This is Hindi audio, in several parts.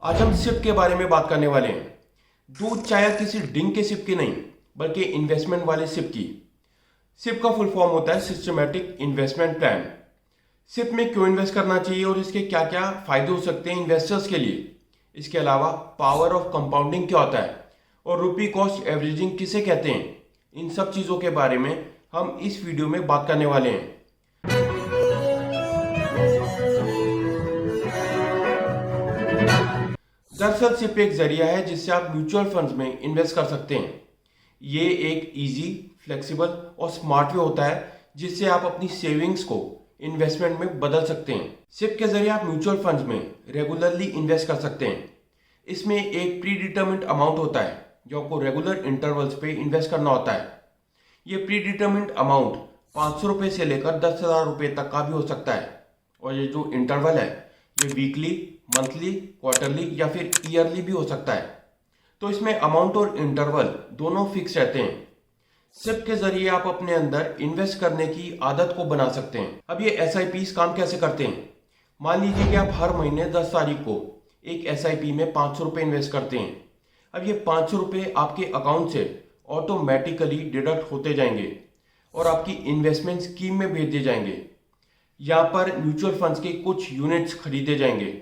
आज हम सिप के बारे में बात करने वाले हैं। दूध चाय किसी ड्रिंक के सिप की नहीं, बल्कि इन्वेस्टमेंट वाले सिप की। सिप का फुल फॉर्म होता है सिस्टमेटिक इन्वेस्टमेंट प्लान। सिप में क्यों इन्वेस्ट करना चाहिए और इसके क्या क्या फायदे हो सकते हैं इन्वेस्टर्स के लिए। इसके अलावा पावर ऑफ कंपाउंडिंग क्या होता है और रुपी कॉस्ट एवरेजिंग किसे कहते हैं, इन सब चीज़ों के बारे में हम इस वीडियो में बात करने वाले हैं। दरअसल सिप एक जरिया है जिससे आप म्यूचुअल फंड्स में इन्वेस्ट कर सकते हैं। ये एक इजी, फ्लेक्सिबल और स्मार्ट वे होता है जिससे आप अपनी सेविंग्स को इन्वेस्टमेंट में बदल सकते हैं। सिप के जरिए आप म्यूचुअल फंड्स में रेगुलरली इन्वेस्ट कर सकते हैं। इसमें एक प्री डिटर्मिन्ड अमाउंट होता है जो आपको रेगुलर इंटरवल्स पे इन्वेस्ट करना होता है। ये प्री डिटर्मिन्ड अमाउंट 500 रुपये से लेकर 10,000 रुपये तक का भी हो सकता है। और ये जो इंटरवल है ये वीकली, मंथली, क्वार्टरली या फिर ईयरली भी हो सकता है। तो इसमें अमाउंट और इंटरवल दोनों फिक्स रहते हैं। सिप के जरिए आप अपने अंदर इन्वेस्ट करने की आदत को बना सकते हैं। अब ये एसआईपीस काम कैसे करते हैं। मान लीजिए कि आप हर महीने 10 तारीख को एक एसआईपी में 500 रुपये इन्वेस्ट करते हैं। अब ये 500 रुपये आपके अकाउंट से ऑटोमेटिकली डिडक्ट होते जाएंगे और आपकी इन्वेस्टमेंट स्कीम में भेज दिए जाएंगे। यहाँ पर म्यूचुअल फंड्स के कुछ यूनिट्स खरीदे जाएंगे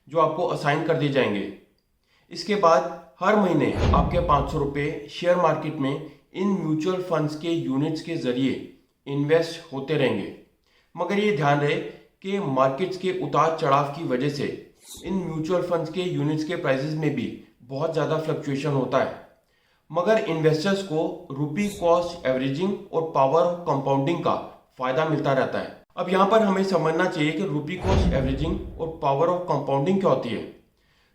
जो आपको असाइन कर दिए जाएंगे। इसके बाद हर महीने आपके 500 रुपये शेयर मार्केट में इन म्यूचुअल फंड्स के यूनिट्स के जरिए इन्वेस्ट होते रहेंगे। मगर ये ध्यान रहे कि मार्केट्स के उतार चढ़ाव की वजह से इन म्यूचुअल फंड्स के यूनिट्स के प्राइसेस में भी बहुत ज़्यादा फ्लक्चुएशन होता है। मगर इन्वेस्टर्स को रुपी कॉस्ट एवरेजिंग और पावर ऑफ कंपाउंडिंग का फायदा मिलता रहता है। अब यहाँ पर हमें समझना चाहिए कि रुपी कॉस्ट एवरेजिंग और पावर ऑफ कंपाउंडिंग क्या होती है।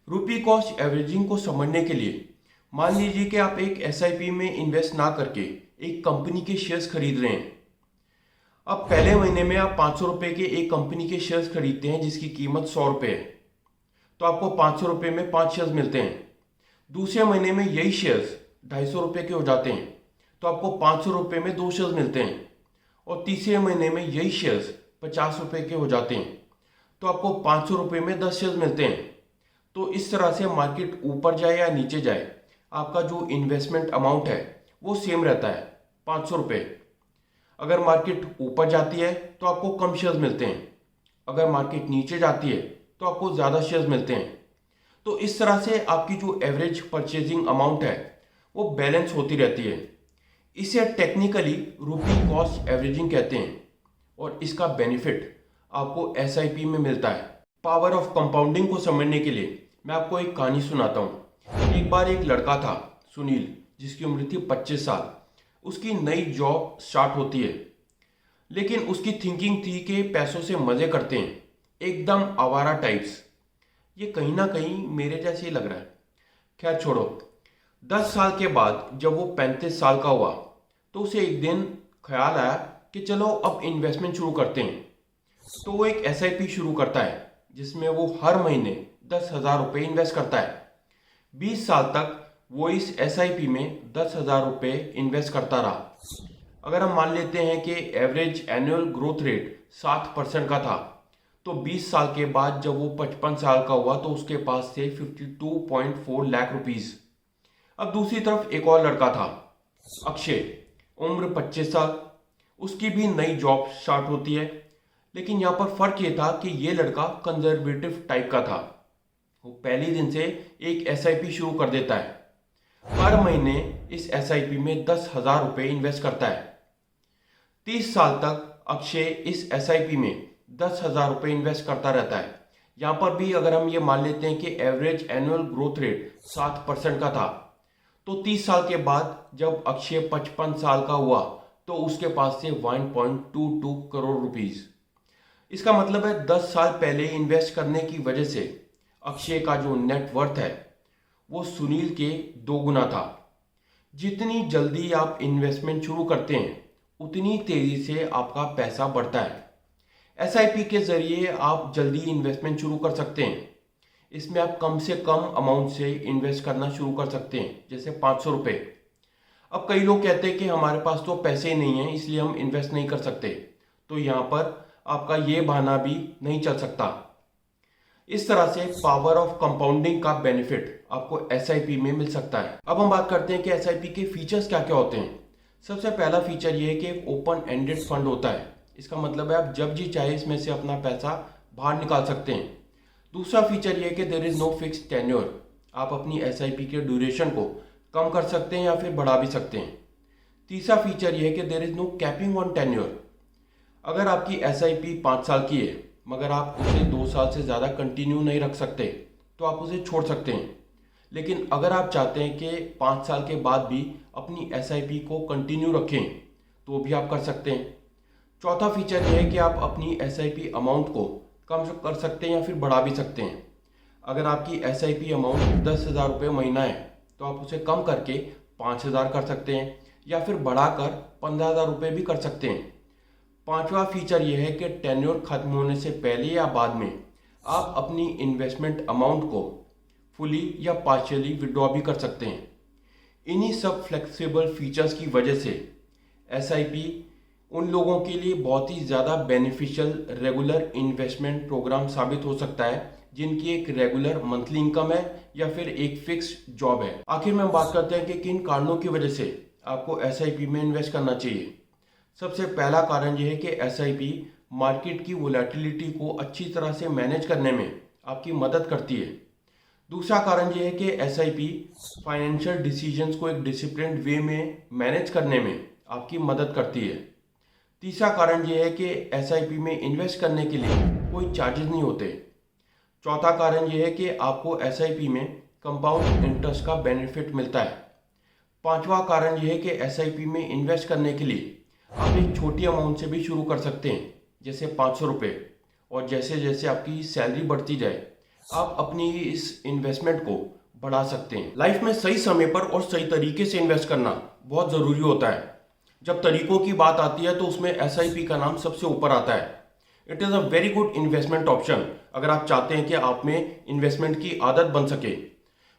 रुपी कॉस्ट एवरेजिंग को समझने के लिए मान लीजिए कि आप एक एसआईपी में इन्वेस्ट ना करके एक कंपनी के शेयर्स खरीद रहे हैं। अब पहले महीने में आप 500 रुपये के एक कंपनी के शेयर्स खरीदते हैं जिसकी कीमत 100 रुपये है, तो आपको 500 रुपये में 5 शेयर्स मिलते हैं। दूसरे महीने में यही शेयर्स 250 रुपये के हो जाते हैं, तो आपको 500 रुपये में 2 शेयर्स मिलते हैं। और तीसरे महीने में यही शेयर्स 50 रुपये के हो जाते हैं, तो आपको 500 रुपये में 10 शेयर्स मिलते हैं। तो इस तरह से मार्केट ऊपर जाए या नीचे जाए, आपका जो इन्वेस्टमेंट अमाउंट है वो सेम रहता है, 500 रुपये। अगर मार्केट ऊपर जाती है तो आपको कम शेयर्स मिलते हैं, अगर मार्केट नीचे जाती है तो आपको ज़्यादा शेयर्स मिलते हैं। तो इस तरह से आपकी जो एवरेज परचेजिंग अमाउंट है वो बैलेंस होती रहती है। इसे टेक्निकली रुपी कॉस्ट एवरेजिंग कहते हैं और इसका बेनिफिट आपको एसआईपी में मिलता है। पावर ऑफ कंपाउंडिंग को समझने के लिए मैं आपको एक कहानी सुनाता हूँ। एक बार एक लड़का था सुनील, जिसकी उम्र थी 25 साल। उसकी नई जॉब स्टार्ट होती है, लेकिन उसकी थिंकिंग थी कि पैसों से मज़े करते हैं, एकदम आवारा टाइप्स। ये कहीं ना कहीं मेरे जैसे ही लग रहा है। खैर छोड़ो। 10 साल के बाद जब वो 35 साल का हुआ तो उसे एक दिन ख्याल आया कि चलो अब इन्वेस्टमेंट शुरू करते हैं। तो वो एक एसआईपी शुरू करता है जिसमें वो हर महीने 10,000 रुपये इन्वेस्ट करता है। 20 साल तक वो इस एसआईपी में 10,000 रुपये इन्वेस्ट करता रहा। अगर हम मान लेते हैं कि एवरेज एनुअल ग्रोथ रेट 7% का था, तो 20 साल के बाद जब वो 55 साल का हुआ तो उसके पास थे 52.4 लाख रुपीज़। अब दूसरी तरफ एक और लड़का था, अक्षय, उम्र 25 साल। उसकी भी नई जॉब स्टार्ट होती है, लेकिन यहाँ पर फ़र्क ये था कि ये लड़का कंजर्वेटिव टाइप का था। वो पहले दिन से एक एसआईपी शुरू कर देता है। हर महीने इस एसआईपी में 10,000 रुपये इन्वेस्ट करता है। 30 साल तक अक्षय इस एसआईपी में 10,000 रुपये इन्वेस्ट करता रहता है। यहाँ पर भी अगर हम ये मान लेते हैं कि एवरेज एनुअल ग्रोथ रेट 7% का था, तो 30 साल के बाद जब अक्षय 55 साल का हुआ तो उसके पास थे 1.22 करोड़ रुपीस। इसका मतलब है 10 साल पहले इन्वेस्ट करने की वजह से अक्षय का जो नेट वर्थ है वो सुनील के 2 गुना था। जितनी जल्दी आप इन्वेस्टमेंट शुरू करते हैं उतनी तेजी से आपका पैसा बढ़ता है। एसआईपी के जरिए आप जल्दी इन्वेस्टमेंट शुरू कर सकते हैं। इसमें आप कम से कम अमाउंट से इन्वेस्ट करना शुरू कर सकते हैं, जैसे 500 रुपये। अब कई लोग कहते हैं कि हमारे पास तो पैसे नहीं हैं इसलिए हम इन्वेस्ट नहीं कर सकते, तो यहाँ पर आपका ये बहाना भी नहीं चल सकता। इस तरह से पावर ऑफ कंपाउंडिंग का बेनिफिट आपको एसआईपी में मिल सकता है। अब हम बात करते हैं कि एसआईपी के फीचर्स क्या क्या होते हैं। सबसे पहला फीचर ये है कि एक ओपन एंडेड फंड होता है। इसका मतलब है आप जब जी चाहे इसमें से अपना पैसा बाहर निकाल सकते हैं। दूसरा फीचर ये है कि there is no fix tenure. आप अपनी एसआईपी के ड्यूरेशन को कम कर सकते हैं या फिर बढ़ा भी सकते हैं। तीसरा फीचर ये है कि there is no capping on tenure. अगर आपकी एसआईपी 5 साल की है मगर आप उसे 2 साल से ज़्यादा कंटिन्यू नहीं रख सकते तो आप उसे छोड़ सकते हैं। लेकिन अगर आप चाहते हैं कि 5 साल के बाद भी अपनी एसआईपी को कंटिन्यू रखें तो भी आप कर सकते हैं। चौथा फीचर यह है कि आप अपनी एसआईपी अमाउंट को कम कर सकते हैं या फिर बढ़ा भी सकते हैं। अगर आपकी एसआईपी अमाउंट 10,000 रुपये महीना है तो आप उसे कम करके 5,000 कर सकते हैं या फिर बढ़ाकर 15,000 रुपये भी कर सकते हैं। पांचवा फीचर यह है कि टेन्योर खत्म होने से पहले या बाद में आप अपनी इन्वेस्टमेंट अमाउंट को फुली या पार्शियली विड्रॉ भी कर सकते हैं। इन्हीं सब फ्लेक्सिबल फीचर्स की वजह से एसआईपी उन लोगों के लिए बहुत ही ज़्यादा बेनिफिशियल रेगुलर इन्वेस्टमेंट प्रोग्राम साबित हो सकता है जिनकी एक रेगुलर मंथली इनकम है या फिर एक फिक्स जॉब है। आखिर में हम बात करते हैं कि किन कारणों की वजह से आपको एसआईपी में इन्वेस्ट करना चाहिए। सबसे पहला कारण यह है कि एसआईपी मार्केट की वोलेटिलिटी को अच्छी तरह से मैनेज करने में आपकी मदद करती है। दूसरा कारण यह है कि एसआईपी फाइनेंशियल डिसीजंस को एक डिसिप्लिन्ड वे में मैनेज करने में आपकी मदद करती है। तीसरा कारण यह है कि एसआईपी में इन्वेस्ट करने के लिए कोई चार्जेस नहीं होते। चौथा कारण यह है कि आपको एसआईपी में कंपाउंड इंटरेस्ट का बेनिफिट मिलता है। पांचवा कारण यह है कि एसआईपी में इन्वेस्ट करने के लिए आप एक छोटी अमाउंट से भी शुरू कर सकते हैं, जैसे 500 रुपये, और जैसे जैसे आपकी सैलरी बढ़ती जाए आप अपनी इस इन्वेस्टमेंट को बढ़ा सकते हैं। लाइफ में सही समय पर और सही तरीके से इन्वेस्ट करना बहुत ज़रूरी होता है। जब तरीकों की बात आती है तो उसमें एसआईपी का नाम सबसे ऊपर आता है। It is a very good investment option अगर आप चाहते हैं कि आप में इन्वेस्टमेंट की आदत बन सके।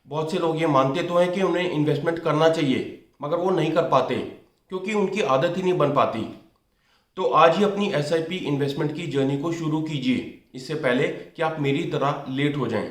बहुत से लोग ये मानते तो हैं कि उन्हें इन्वेस्टमेंट करना चाहिए मगर वो नहीं कर पाते क्योंकि उनकी आदत ही नहीं बन पाती। तो आज ही अपनी एसआईपी इन्वेस्टमेंट की जर्नी को शुरू कीजिए, इससे पहले कि आप मेरी तरह लेट हो जाएं।